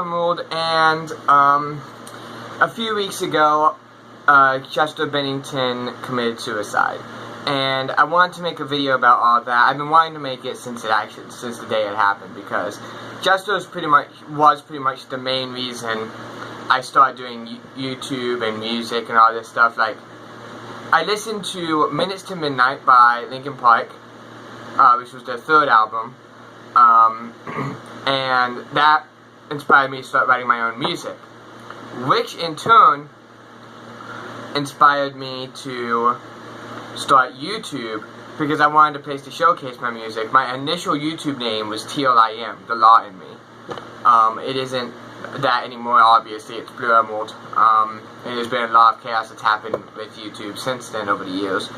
Emerald, and a few weeks ago, Chester Bennington committed suicide, and I wanted to make a video about all that. I've been wanting to make it since the day it happened, because Chester was pretty much the main reason I started doing YouTube and music and all this stuff. Like, I listened to Minutes to Midnight by Linkin Park, which was their third album, and that inspired me to start writing my own music, which in turn inspired me to start YouTube, because I wanted a place to showcase my music. My initial YouTube name was TLIM, The Law in Me. It isn't that anymore, obviously. It's Blue Emerald. There's been a lot of chaos that's happened with YouTube since then over the years,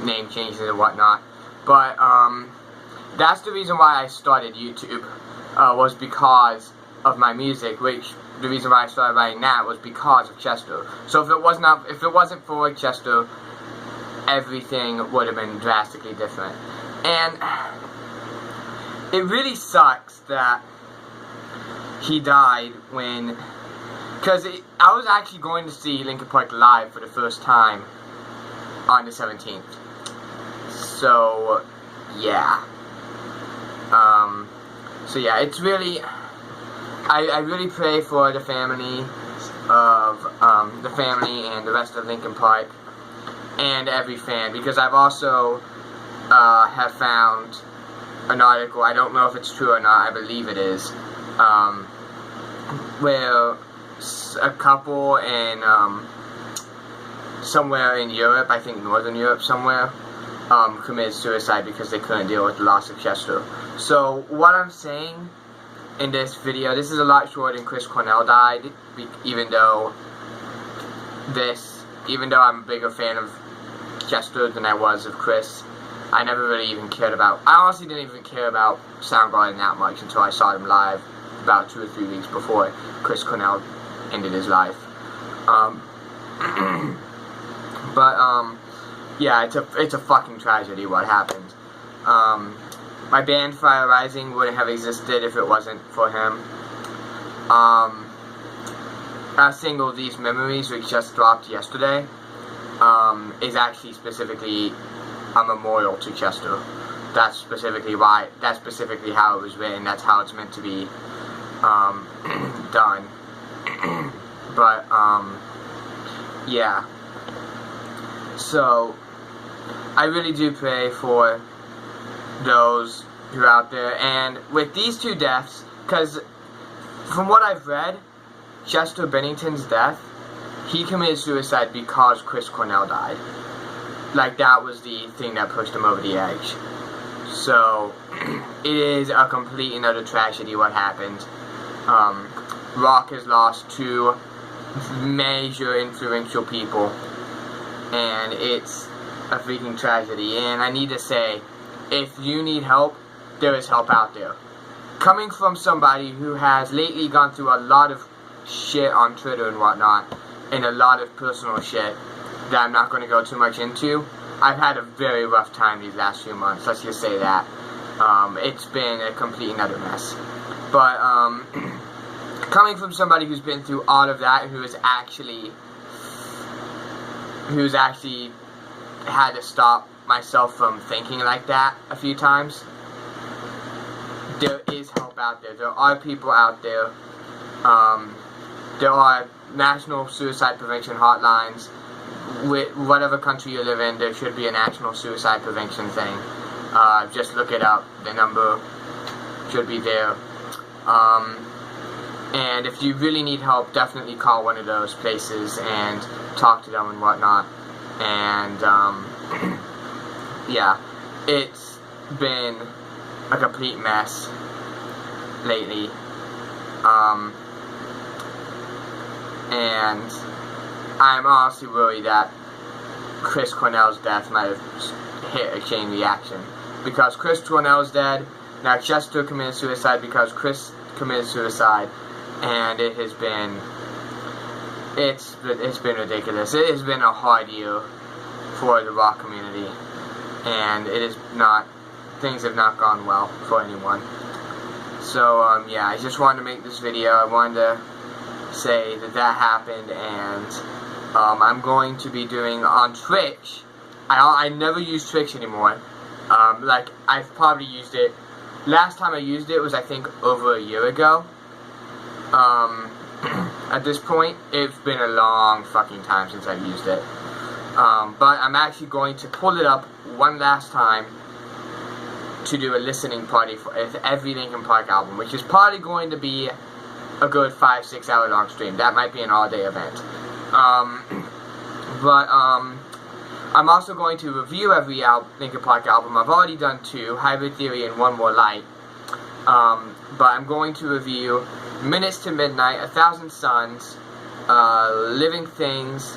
name changes and whatnot. But that's the reason why I started YouTube, was because of my music, which the reason why I started writing that was because of Chester. So if it wasn't for Chester, everything would have been drastically different. And it really sucks that he died because I was actually going to see Linkin Park live for the first time on the 17th. So yeah. It's really, I really pray for the family and the rest of Linkin Park and every fan, because I've also have found an article, I don't know if it's true or not, I believe it is, where a couple in somewhere in Europe, I think Northern Europe somewhere, committed suicide because they couldn't deal with the loss of Chester. So what I'm saying in this video, this is a lot shorter than Chris Cornell died, even though I'm a bigger fan of Chester than I was of Chris. I never really even cared about, I honestly didn't even care about Soundgarden that much until I saw him live about 2 or 3 weeks before Chris Cornell ended his life. Yeah, it's a fucking tragedy what happened. My band Fire Rising wouldn't have existed if it wasn't for him. Our single These Memories, which just dropped yesterday, is actually specifically a memorial to Chester. That's specifically how it was written. That's how it's meant to be done. But yeah. So I really do pray for those who are out there, and with these two deaths, because from what I've read, Chester Bennington's death, he committed suicide because Chris Cornell died. Like, that was the thing that pushed him over the edge. So it is a complete and utter tragedy what happened. Rock has lost 2 major influential people, and it's a freaking tragedy. And I need to say, if you need help, there is help out there. Coming from somebody who has lately gone through a lot of shit on Twitter and whatnot, and a lot of personal shit that I'm not going to go too much into, I've had a very rough time these last few months, let's just say that. It's been a complete and utter mess. But coming from somebody who's been through all of that, who's actually had to stop myself from thinking like that a few times, there is help out there. There are people out there. There are national suicide prevention hotlines. With whatever country you live in, there should be a national suicide prevention thing. Just look it up. The number should be there. And if you really need help, definitely call one of those places and talk to them and whatnot. And yeah, it's been a complete mess lately. And I'm honestly worried that Chris Cornell's death might have hit a chain reaction. Because Chris Cornell's dead, now Chester committed suicide because Chris committed suicide, and it's been ridiculous. It has been a hard year for the rock community, and things have not gone well for anyone. So, yeah, I just wanted to make this video. I wanted to say that happened, and I'm going to be doing on Twitch. I never use Twitch anymore. Like, I've probably used it. Last time I used it was, I think, over a year ago. At this point, it's been a long fucking time since I've used it. But I'm actually going to pull it up one last time to do a listening party for every Linkin Park album, which is probably going to be a good 5-6 hour long stream. That might be an all-day event. I'm also going to review every Linkin Park album. I've already done 2, Hybrid Theory and One More Light. But I'm going to review Minutes to Midnight, 1,000 Suns, Living Things,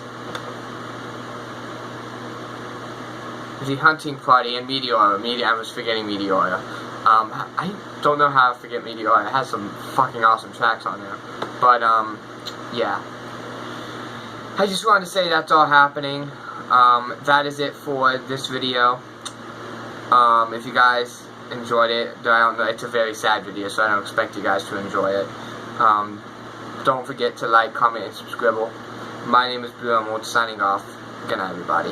The Hunting Party, and Meteora. I was forgetting Meteora. I don't know how to forget Meteora. It has some fucking awesome tracks on there. But, yeah. I just wanted to say that's all happening. That is it for this video. If you guys enjoyed it, I don't know, it's a very sad video, so I don't expect you guys to enjoy it. Don't forget to like, comment, and subscribe. My name is Blue, I'm signing off. Good night, everybody.